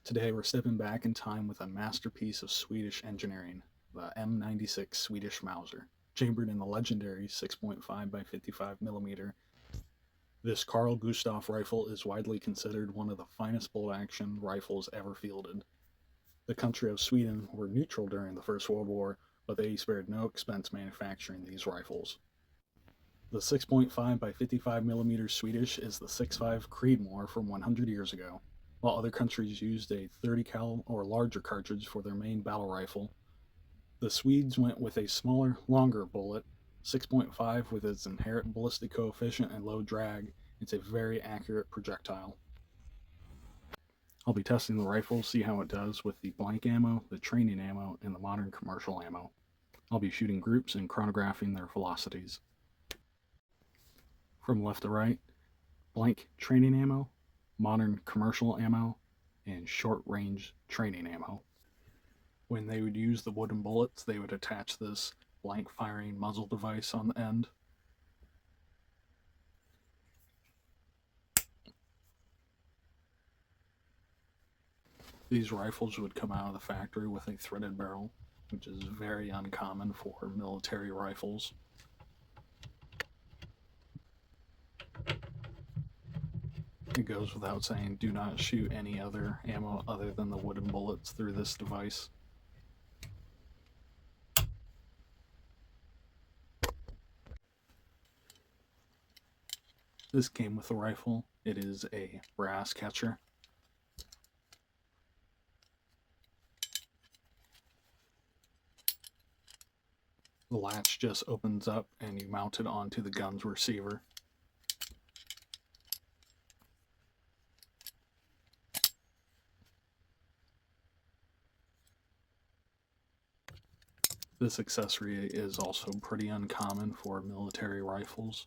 Today we're stepping back in time with a masterpiece of Swedish engineering, the M96 Swedish Mauser, chambered in the legendary 6.5 by 55 millimeter. This Carl Gustaf rifle is widely considered one of the finest bolt-action rifles ever fielded. The country of Sweden were neutral during the First World War, but they spared no expense manufacturing these rifles. The 6.5 by 55 millimeter Swedish is the 6.5 Creedmoor from 100 years ago. While other countries used a 30 cal or larger cartridge for their main battle rifle, the Swedes went with a smaller, longer bullet. 6.5 with its inherent ballistic coefficient and low drag. It's a very accurate projectile. I'll be testing the rifle, see how it does with the blank ammo, the training ammo, and the modern commercial ammo. I'll be shooting groups and chronographing their velocities. From left to right, blank training ammo, modern commercial ammo, and short-range training ammo. When they would use the wooden bullets, they would attach this blank firing muzzle device on the end. These rifles would come out of the factory with a threaded barrel, which is very uncommon for military rifles. It goes without saying, do not shoot any other ammo other than the wooden bullets through this device. This came with the rifle. It is a brass catcher. The latch just opens up and you mount it onto the gun's receiver. This accessory is also pretty uncommon for military rifles.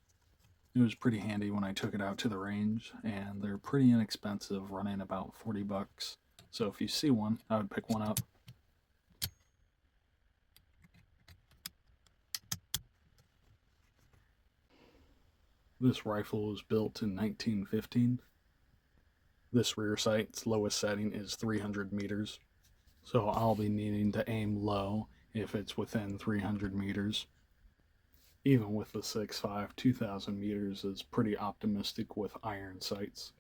It was pretty handy when I took it out to the range, and they're pretty inexpensive, running about 40 bucks. So if you see one, I would pick one up. This rifle was built in 1915. This rear sight's lowest setting is 300 meters, so I'll be needing to aim low if it's within 300 meters. Even with the 6.5, 2,000 meters is pretty optimistic with iron sights.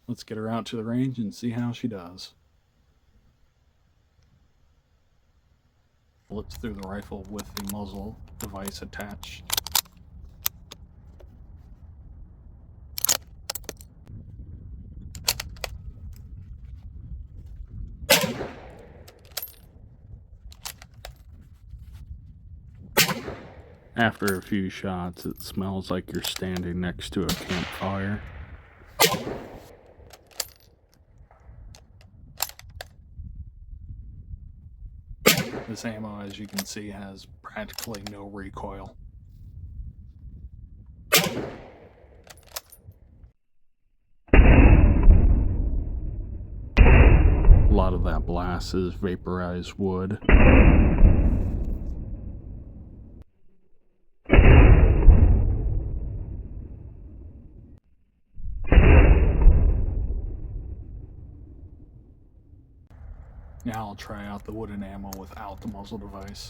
Let's get her out to the range and see how she does. Bullets through the rifle with the muzzle device attached. After a few shots, it smells like you're standing next to a campfire. This ammo, as you can see, has practically no recoil. A lot of that blast is vaporized wood. Now I'll try out the wooden ammo without the muzzle device.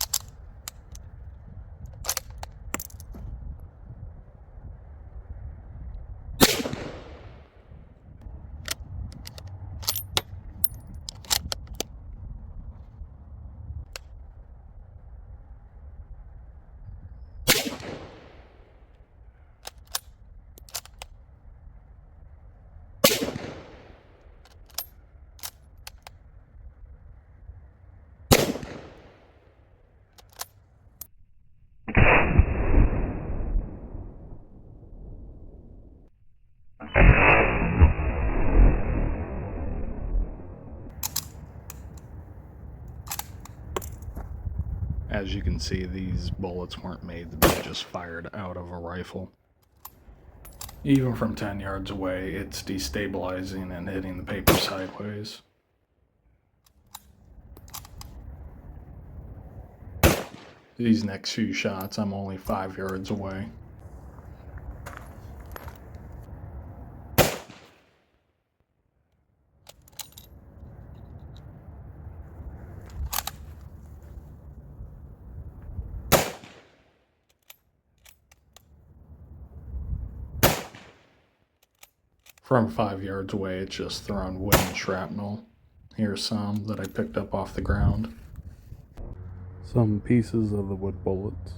As you can see, these bullets weren't made to be just fired out of a rifle. Even from 10 yards away, it's destabilizing and hitting the paper sideways. These next few shots, I'm only 5 yards away. From 5 yards away, it's just throwing wooden shrapnel. Here's some that I picked up off the ground. Some pieces of the wood bullets.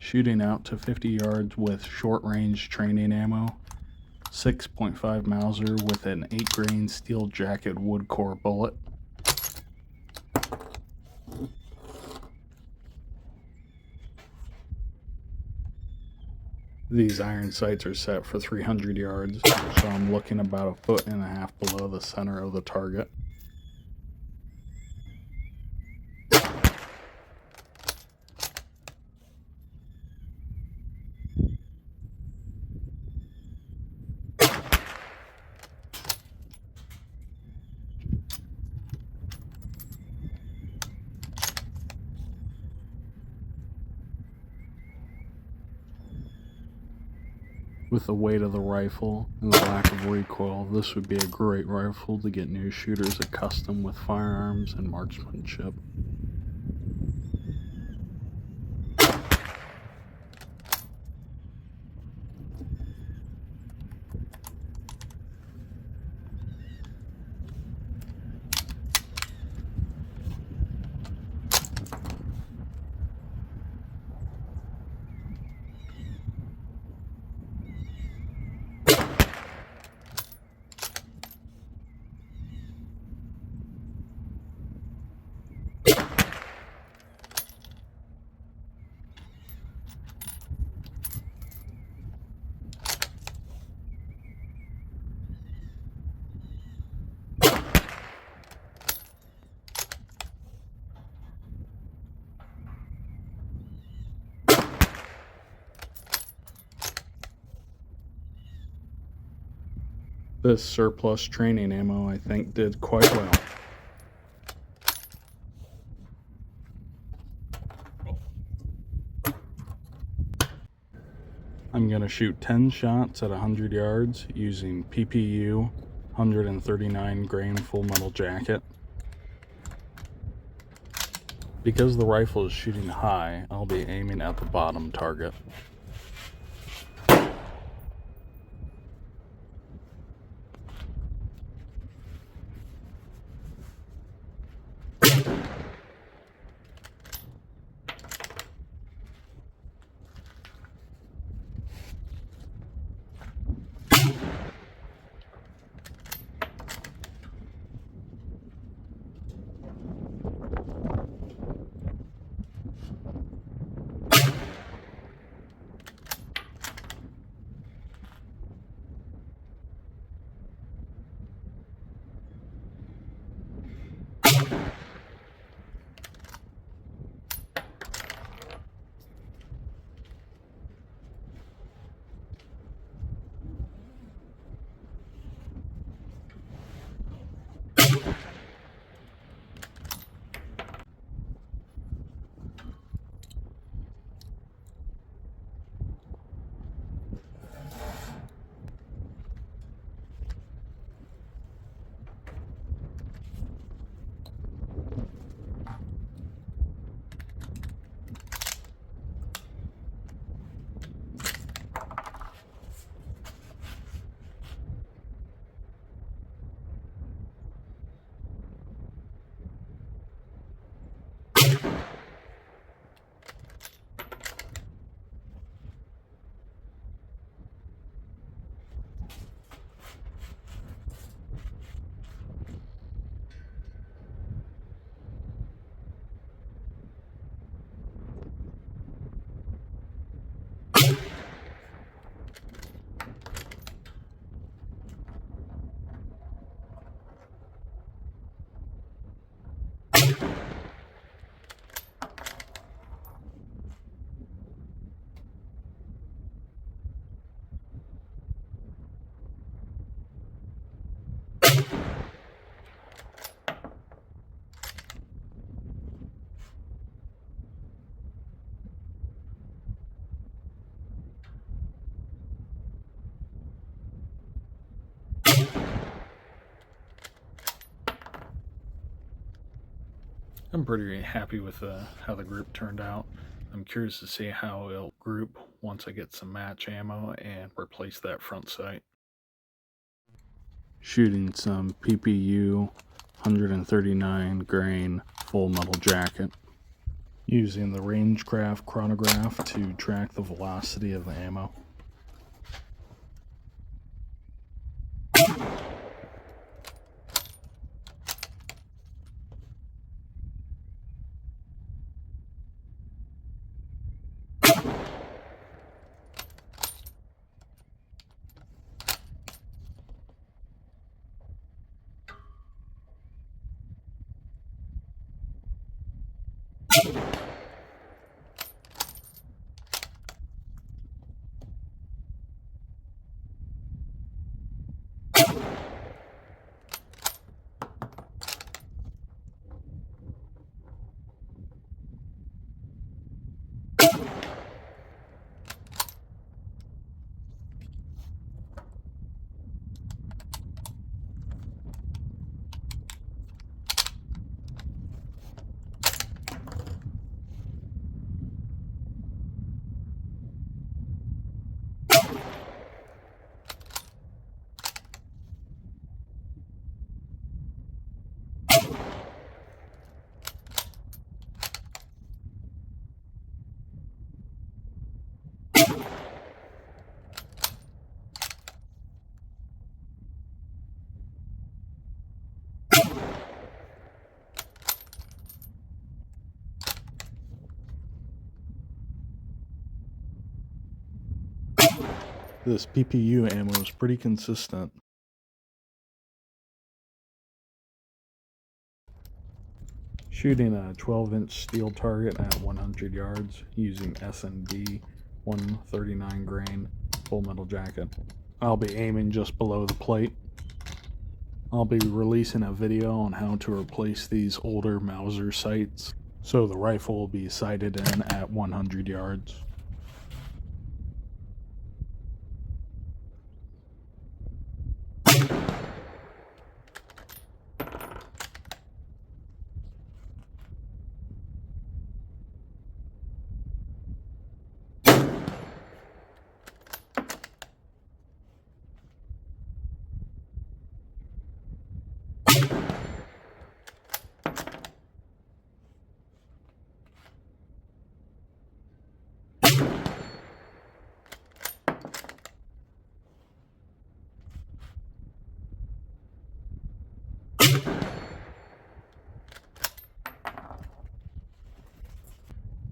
Shooting out to 50 yards with short-range training ammo. 6.5 Mauser with an 8-grain steel jacket wood core bullet. These iron sights are set for 300 yards, so I'm looking about 1.5 feet below the center of the target. With the weight of the rifle and the lack of recoil, this would be a great rifle to get new shooters accustomed with firearms and marksmanship. This surplus training ammo, I think, did quite well. I'm going to shoot 10 shots at 100 yards using PPU 139 grain full metal jacket. Because the rifle is shooting high, I'll be aiming at the bottom target. I'm pretty happy with how the group turned out. I'm curious to see how it'll group once I get some match ammo and replace that front sight. Shooting some PPU 139 grain full metal jacket. Using the Rangecraft chronograph to track the velocity of the ammo. This PPU ammo is pretty consistent. Shooting a 12-inch steel target at 100 yards using S&B 139 grain full metal jacket. I'll be aiming just below the plate. I'll be releasing a video on how to replace these older Mauser sights, so the rifle will be sighted in at 100 yards.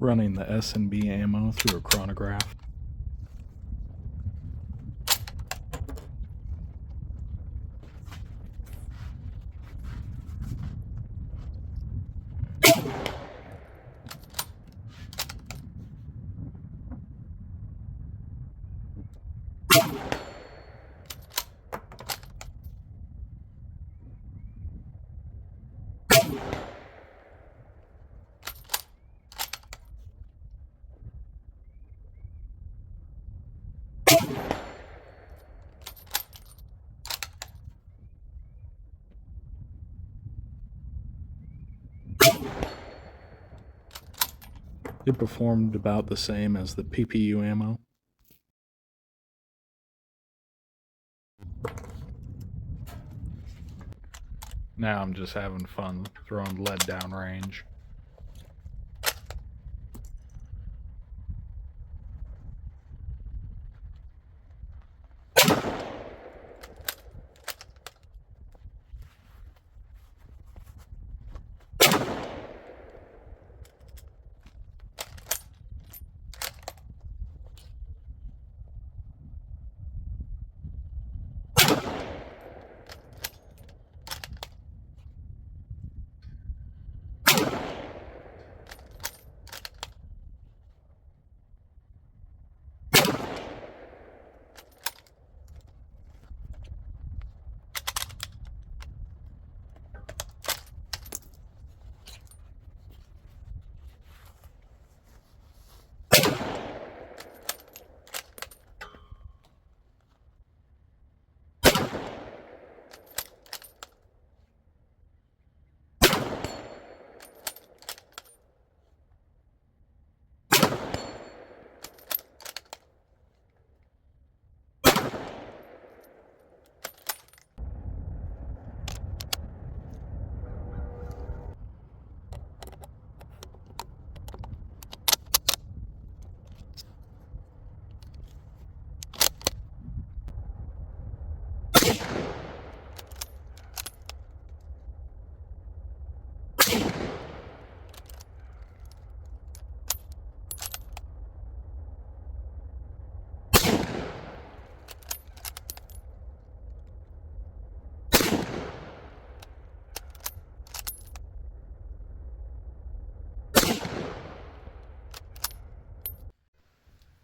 Running the S&B ammo through a chronograph. It performed about the same as the PPU ammo. Now I'm just having fun throwing lead downrange.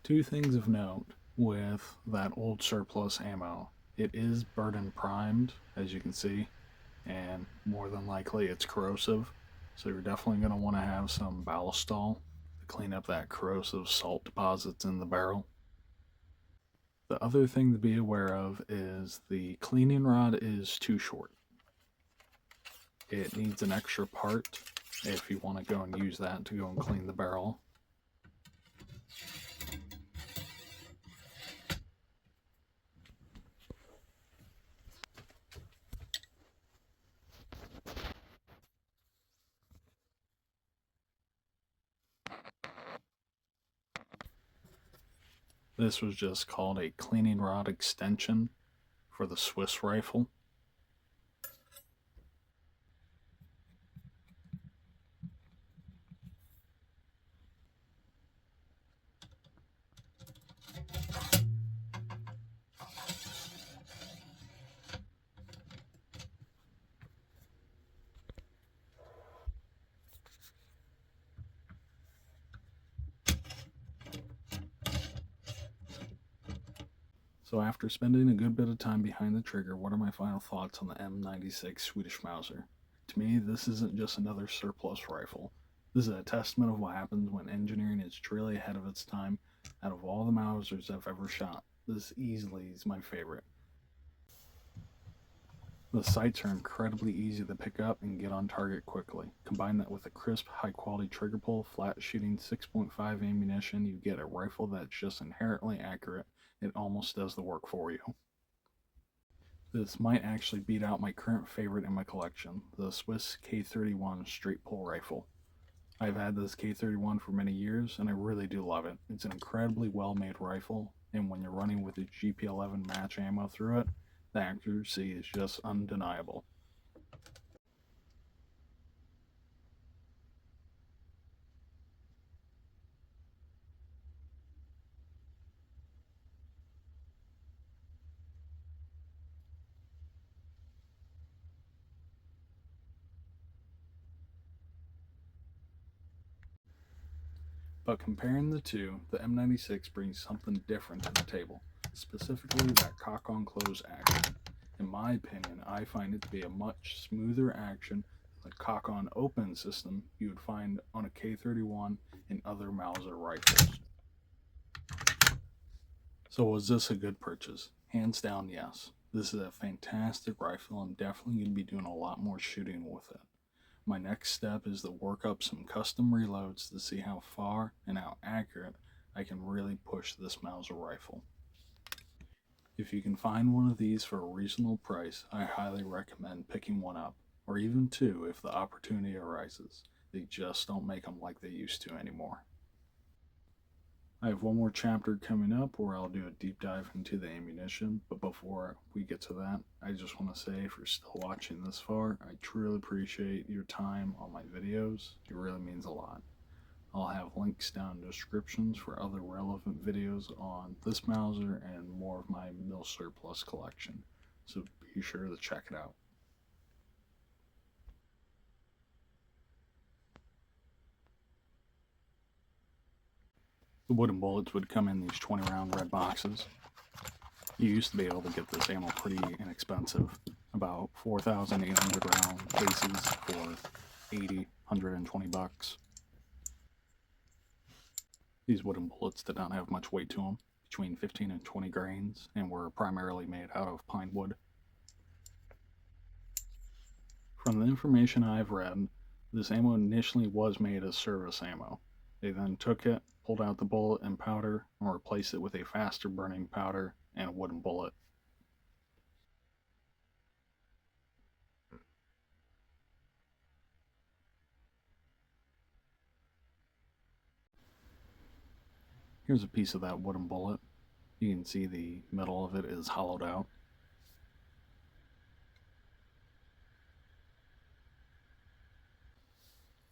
Two things of note with that old surplus ammo. It is burden primed, as you can see, and more than likely it's corrosive. So you're definitely going to want to have some ballistol to clean up that corrosive salt deposits in the barrel. The other thing to be aware of is the cleaning rod is too short. It needs an extra part if you want to go and use that to go and clean the barrel. This was just called a cleaning rod extension for the Swiss rifle. So after spending a good bit of time behind the trigger, what are my final thoughts on the M96 Swedish Mauser? To me, this isn't just another surplus rifle. This is a testament of what happens when engineering is truly ahead of its time. Out of all the Mausers I've ever shot, this easily is my favorite. The sights are incredibly easy to pick up and get on target quickly. Combine that with a crisp, high-quality trigger pull, flat shooting 6.5 ammunition, you get a rifle that's just inherently accurate. It almost does the work for you. This might actually beat out my current favorite in my collection, the Swiss K31 straight pull rifle. I've had this K31 for many years and I really do love it. It's an incredibly well-made rifle, and when you're running with a GP11 match ammo through it, the accuracy is just undeniable. But comparing the two, the M96 brings something different to the table, specifically that cock-on close action. In my opinion, I find it to be a much smoother action than the cock-on open system you would find on a K31 and other Mauser rifles. So was this a good purchase? Hands down, yes. This is a fantastic rifle. I'm definitely going to be doing a lot more shooting with it. My next step is to work up some custom reloads to see how far and how accurate I can really push this Mauser rifle. If you can find one of these for a reasonable price, I highly recommend picking one up, or even two if the opportunity arises. They just don't make them like they used to anymore. I have one more chapter coming up where I'll do a deep dive into the ammunition, but before we get to that, I just want to say if you're still watching this far, I truly appreciate your time on my videos. It really means a lot. I'll have links down in the descriptions for other relevant videos on this Mauser and more of my mil surplus collection, so be sure to check it out. The wooden bullets would come in these 20 round red boxes. You used to be able to get this ammo pretty inexpensive, about 4,800 round cases for 80, 120 bucks. These wooden bullets did not have much weight to them, between 15 and 20 grains, and were primarily made out of pine wood. From the information I've read, this ammo initially was made as service ammo. They then took it, pulled out the bullet and powder, and replaced it with a faster burning powder and a wooden bullet. Here's a piece of that wooden bullet. You can see the middle of it is hollowed out.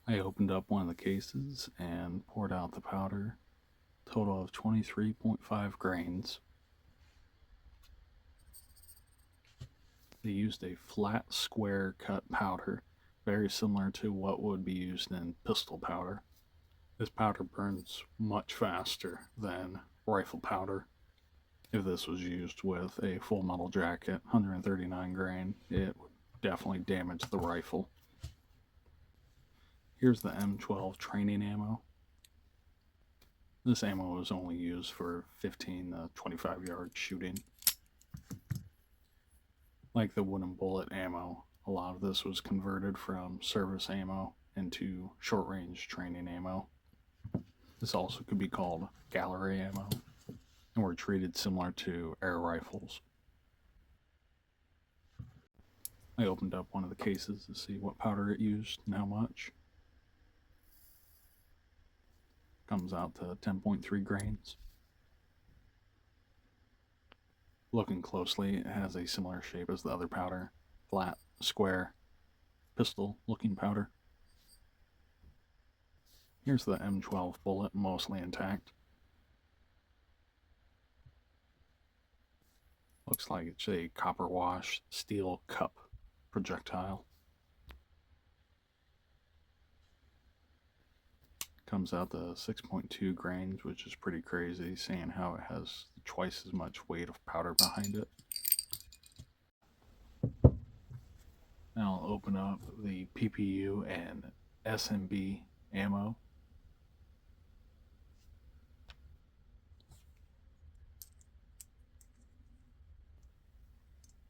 I opened up one of the cases and poured out the powder. Total of 23.5 grains. They used a flat square cut powder, very similar to what would be used in pistol powder. This powder burns much faster than rifle powder. If this was used with a full metal jacket, 139 grain, it would definitely damage the rifle. Here's the M12 training ammo. This ammo is only used for 15 to 25 yard shooting. Like the wooden bullet ammo, a lot of this was converted from service ammo into short range training ammo. This also could be called gallery ammo, and were treated similar to air rifles. I opened up one of the cases to see what powder it used and how much. Comes out to 10.3 grains. Looking closely, it has a similar shape as the other powder. Flat, square, pistol looking powder. Here's the M12 bullet, mostly intact. Looks like it's a copper wash steel cup projectile. Comes out to 6.2 grains, which is pretty crazy, seeing how it has twice as much weight of powder behind it. Now I'll open up the PPU and SMB ammo.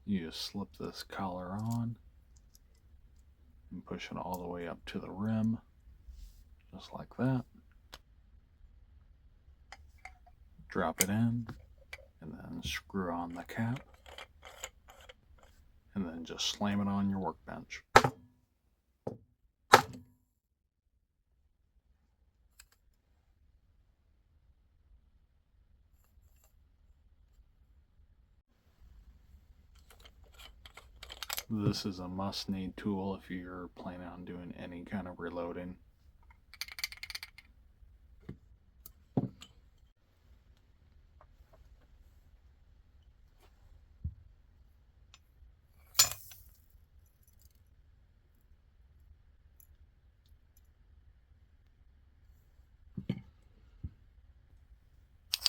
You just slip this collar on and push it all the way up to the rim, just like that. Drop it in, and then screw on the cap, and then just slam it on your workbench. This is a must-need tool if you're planning on doing any kind of reloading.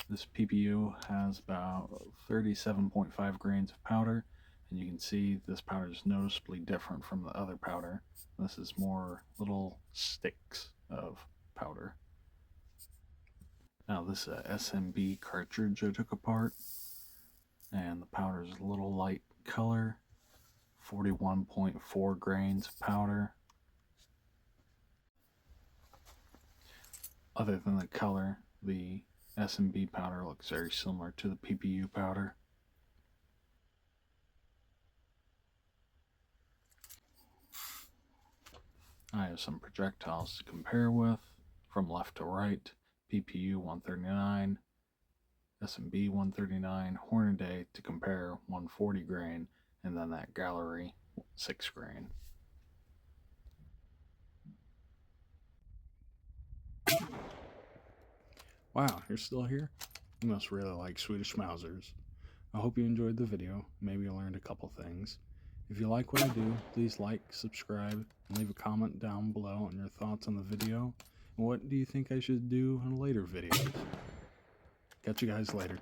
This PPU has about 37.5 grains of powder, and you can see this powder is noticeably different from the other powder. This is more little sticks of powder. Now this is a SMB cartridge I took apart, and the powder is a little light color, 41.4 grains of powder. Other than the color, the SMB powder looks very similar to the PPU powder. I have some projectiles to compare with, from left to right. PPU 139, SMB 139, Hornady to compare 140 grain, and then that gallery 6 grain. Wow, you're still here? You must really like Swedish Mausers. I hope you enjoyed the video. Maybe you learned a couple things. If you like what I do, please like, subscribe, and leave a comment down below on your thoughts on the video. And what do you think I should do in later videos? Catch you guys later.